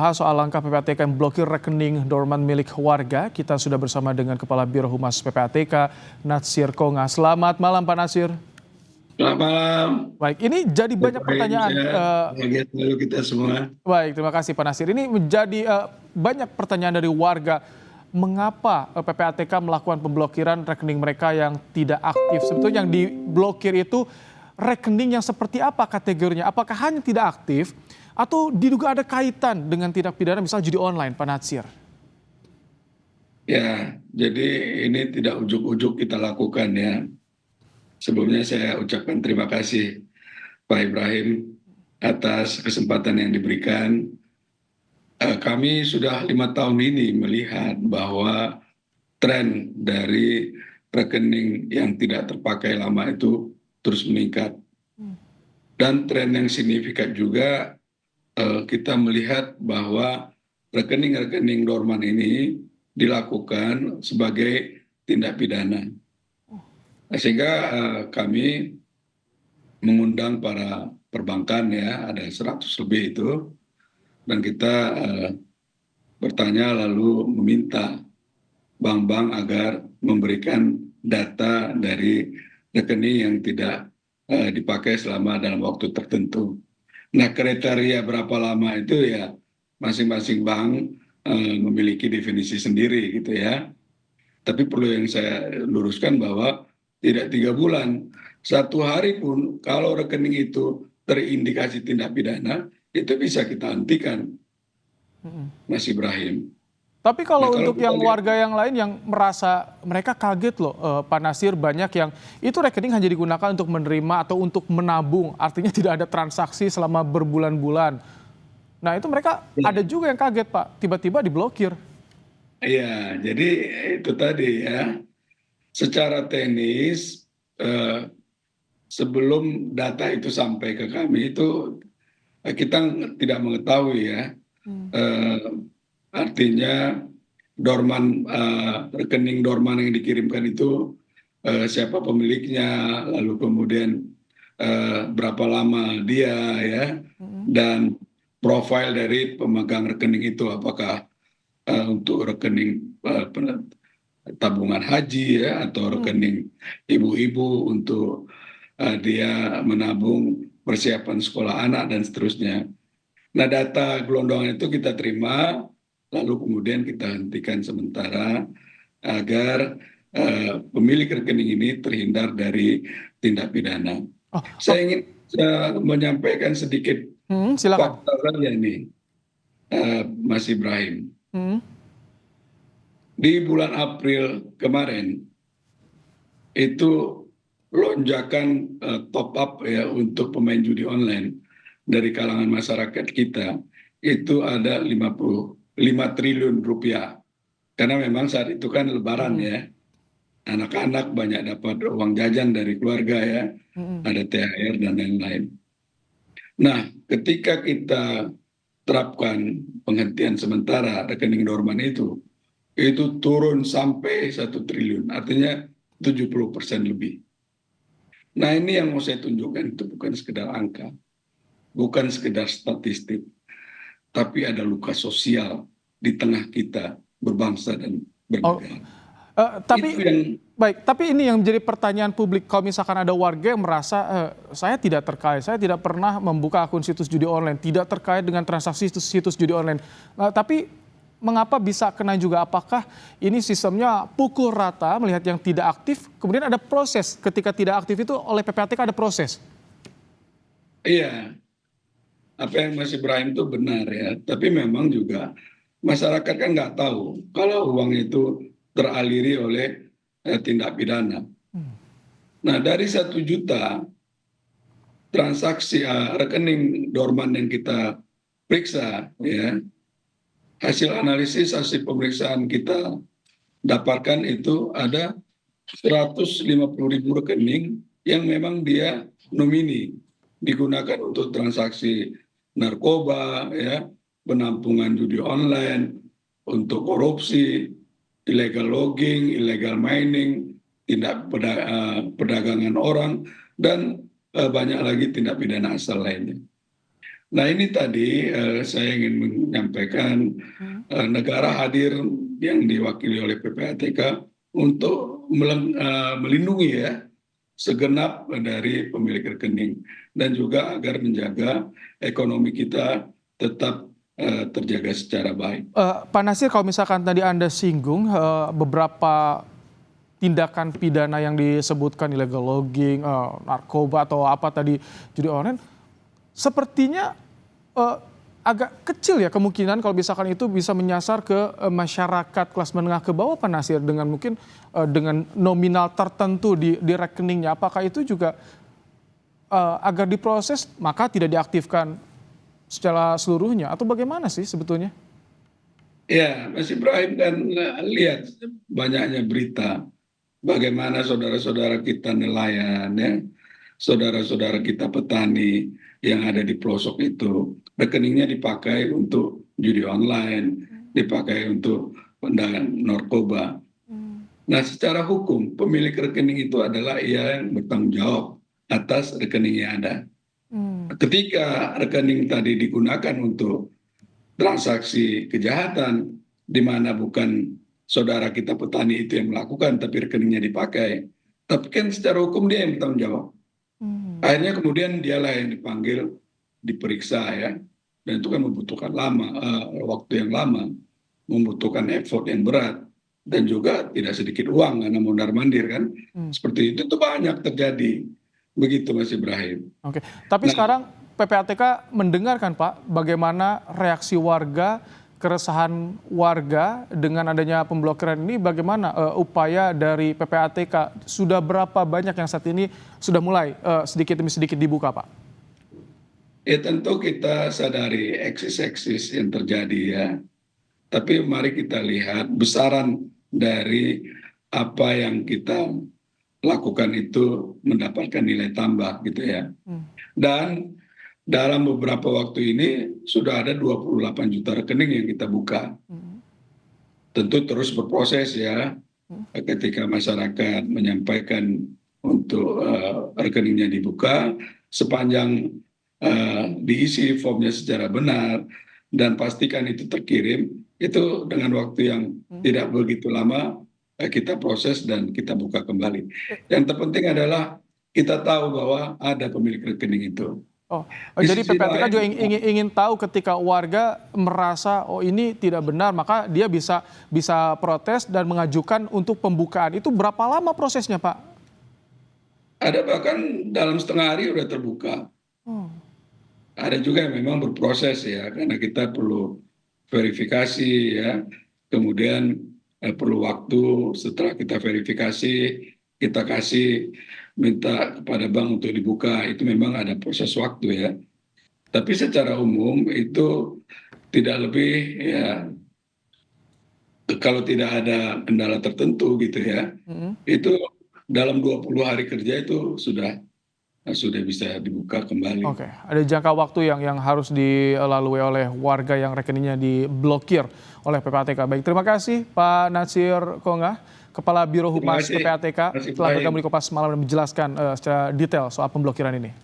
Bahas soal langkah PPATK yang blokir rekening dorman milik warga, kita sudah bersama dengan Kepala Biro Humas PPATK, Natsir Konga. Selamat malam Pak Natsir. Selamat malam. Baik, ini jadi banyak Baik, pertanyaan. bahagia selalu kita semua. Baik, terima kasih Pak Natsir. Ini menjadi banyak pertanyaan dari warga. Mengapa PPATK melakukan pemblokiran rekening mereka yang tidak aktif? Sebetulnya yang diblokir itu rekening yang seperti apa kategorinya? Apakah hanya tidak aktif atau diduga ada kaitan dengan tindak pidana misalnya judi online, Pak Natsir? Ya, jadi ini tidak ujuk-ujuk kita lakukan ya. Sebelumnya saya ucapkan terima kasih Pak Ibrahim atas kesempatan yang diberikan. Kami sudah 5 tahun ini melihat bahwa tren dari rekening yang tidak terpakai lama itu terus meningkat. Dan tren yang signifikan juga kita melihat bahwa rekening-rekening dorman ini dilakukan sebagai tindak pidana. Sehingga kami mengundang para perbankan ya, ada 100 lebih itu, dan kita bertanya lalu meminta bank-bank agar memberikan data dari rekening yang tidak dipakai selama dalam waktu tertentu. Nah, kriteria berapa lama itu ya masing-masing bank memiliki definisi sendiri gitu ya. Tapi perlu yang saya luruskan bahwa tidak 3 bulan, 1 hari pun kalau rekening itu terindikasi tindak pidana itu bisa kita hentikan, Mas Ibrahim. Tapi Nah, kalau kalau untuk kita yang lihat, warga yang lain yang merasa mereka kaget loh, Pak Natsir, banyak yang itu rekening hanya digunakan untuk menerima atau untuk menabung, artinya tidak ada transaksi selama berbulan-bulan. Nah itu mereka ada juga yang kaget Pak, tiba-tiba diblokir. ya, jadi itu tadi ya, secara teknis sebelum data itu sampai ke kami itu kita tidak mengetahui ya. Eh, Artinya rekening dorman yang dikirimkan itu siapa pemiliknya, lalu kemudian berapa lama dia ya, dan profil dari pemegang rekening itu apakah untuk rekening tabungan haji ya atau rekening ibu-ibu untuk dia menabung persiapan sekolah anak dan seterusnya. Nah, data gelondongan itu kita terima, lalu kemudian kita hentikan sementara agar pemilik rekening ini terhindar dari tindak pidana. Oh, Saya ingin menyampaikan sedikit silakan. fakta saja nih, Mas Ibrahim. Hmm, Di bulan April kemarin itu lonjakan top up ya untuk pemain judi online dari kalangan masyarakat kita itu ada 55 triliun rupiah. Karena memang saat itu kan lebaran hmm, ya. Anak-anak banyak dapat uang jajan dari keluarga ya. hmm. Ada THR dan lain-lain. Nah, ketika kita terapkan penghentian sementara rekening dorman itu turun sampai 1 triliun. Artinya 70% lebih. Nah, ini yang mau saya tunjukkan itu bukan sekedar angka, bukan sekedar statistik, tapi ada luka sosial di tengah kita berbangsa dan Oh, bernegara. Itu tapi yang baik, tapi ini yang menjadi pertanyaan publik. Kalau misalkan ada warga yang merasa saya tidak terkait, saya tidak pernah membuka akun situs judi online, tidak terkait dengan transaksi situs judi online. Tapi mengapa bisa kena juga? Apakah ini sistemnya pukul rata melihat yang tidak aktif, kemudian ada proses ketika tidak aktif itu oleh PPATK ada proses? iya, apa yang Mas Ibrahim itu benar ya, tapi memang juga masyarakat kan nggak tahu kalau uang itu teraliri oleh tindak pidana. Nah, dari 1 juta transaksi rekening dorman yang kita periksa, ya, hasil analisis, hasil pemeriksaan kita dapatkan itu ada 150.000 rekening yang memang dia nomini digunakan untuk transaksi narkoba, ya, penampungan judi online, untuk korupsi, illegal logging, illegal mining, tindak perdagangan orang, dan banyak lagi tindak pidana asal lainnya. Nah ini tadi saya ingin menyampaikan negara hadir yang diwakili oleh PPATK untuk melindungi ya segenap dari pemilik rekening dan juga agar menjaga ekonomi kita tetap terjaga secara baik. Pak Nasir, kalau misalkan tadi Anda singgung beberapa tindakan pidana yang disebutkan illegal logging, narkoba atau apa tadi judi online, sepertinya agak kecil ya kemungkinan kalau misalkan itu bisa menyasar ke masyarakat kelas menengah ke bawah, Pak Nasir, dengan mungkin dengan nominal tertentu di rekeningnya. Apakah itu juga agar diproses maka tidak diaktifkan secara seluruhnya atau bagaimana sih sebetulnya? Ya, Mas Ibrahim kan lihat banyaknya berita bagaimana saudara-saudara kita nelayan ya, saudara-saudara kita petani yang ada di pelosok itu, rekeningnya dipakai untuk judi online, dipakai untuk pendanaan narkoba. Nah, secara hukum, pemilik rekening itu adalah ia yang bertanggung jawab atas rekening yang ada. Ketika rekening tadi digunakan untuk transaksi kejahatan, di mana bukan saudara kita petani itu yang melakukan, tapi rekeningnya dipakai, tapi kan secara hukum dia yang bertanggung jawab. Akhirnya kemudian dialah yang dipanggil, diperiksa ya, dan itu kan membutuhkan waktu yang lama, membutuhkan effort yang berat, dan juga tidak sedikit uang karena mondar-mandir kan, seperti itu banyak terjadi, begitu Mas Ibrahim. Oke, tapi Nah, sekarang PPATK mendengarkan Pak bagaimana reaksi warga, keresahan warga dengan adanya pemblokiran ini, bagaimana upaya dari PPATK, sudah berapa banyak yang saat ini sudah mulai sedikit demi sedikit dibuka Pak? ya tentu kita sadari eksis-eksis yang terjadi ya, tapi mari kita lihat besaran dari apa yang kita lakukan itu mendapatkan nilai tambah gitu ya. Dan dalam beberapa waktu ini sudah ada 28 juta rekening yang kita buka. Tentu terus berproses ya, ketika masyarakat menyampaikan untuk rekeningnya dibuka, sepanjang diisi formnya secara benar dan pastikan itu terkirim, itu dengan waktu yang tidak begitu lama kita proses dan kita buka kembali. Yang terpenting adalah kita tahu bahwa ada pemilik rekening itu. Oh, Di jadi sisi PPATK juga lain, ingin tahu ketika warga merasa oh ini tidak benar, maka dia bisa protes dan mengajukan untuk pembukaan. Itu berapa lama prosesnya, Pak? ada bahkan dalam setengah hari sudah terbuka. Oh, Ada juga yang memang berproses ya, karena kita perlu verifikasi ya, kemudian perlu waktu setelah kita verifikasi, kita kasih minta kepada bank untuk dibuka, itu memang ada proses waktu ya. Tapi secara umum itu tidak lebih ya, kalau tidak ada kendala tertentu gitu ya, itu dalam 20 hari kerja itu sudah bisa dibuka kembali. oke, ada jangka waktu yang harus dilalui oleh warga yang rekeningnya diblokir oleh PPATK. Baik, terima kasih Pak Nasir Konga, Kepala Biro Terima Humas kasih, PPATK, Mas telah bergabung Ibrahim. di Kompas Malam dan menjelaskan secara detail soal pemblokiran ini.